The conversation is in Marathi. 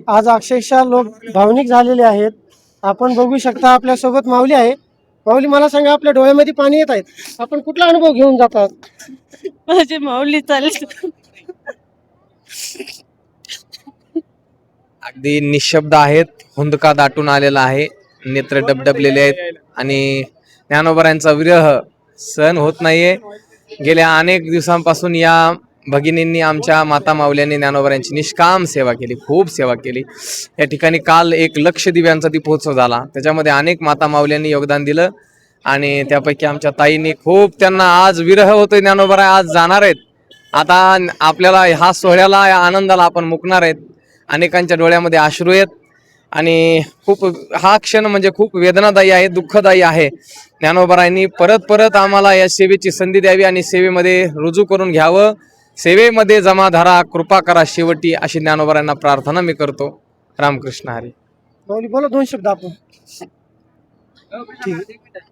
आज अक्षरशः लोक भावनिक झालेले आहेत. आपण बघू शकता आपल्यासोबत माऊली आहे. माऊली, मला सांगा, आपल्या डोळ्यामध्ये पाणी येत आहेत, आपण कुठला अनुभव घेऊन जातात? माझी माऊली चालली. अगदी निशब्द आहेत, हुंदका दाटून आलेला आहे, नेत्र डबडबलेले आहेत आणि ज्ञानोबरांचा विरह सहन होत नाहीये. गेल्या अनेक दिवसांपासून या भगिनींनी, आमच्या माता माऊल्यांनी ज्ञानोबरांची निष्काम सेवा केली, खूप सेवा केली. या ठिकाणी काल 1,00,000 दिव्यांचा दीपोत्सव झाला, त्याच्यामध्ये अनेक माता माऊल्यांनी योगदान दिलं आणि त्यापैकी आमच्या ताईंनी खूप, त्यांना आज विरह होतोय, ज्ञानोबा आज जाणार आहेत. आता आपल्याला हा सोहळ्याला, या आनंदाला आपण मुकणार आहेत. अनेकांच्या डोळ्यामध्ये अश्रू आहेत आणि खूप, हा क्षण म्हणजे खूप वेदनादायी आहे, दुःखदायी आहे. ज्ञानोबरांनी परत परत आम्हाला या सेवेची संधी द्यावी आणि सेवेमध्ये रुजू करून घ्यावं. सेवेमध्ये जमा धरा, कृपा करा शेवटी, अशी ज्ञानोबरांना प्रार्थना मी करतो. रामकृष्ण हरी. माऊली, बोला 2 शब्द आपण. ठीक आहे.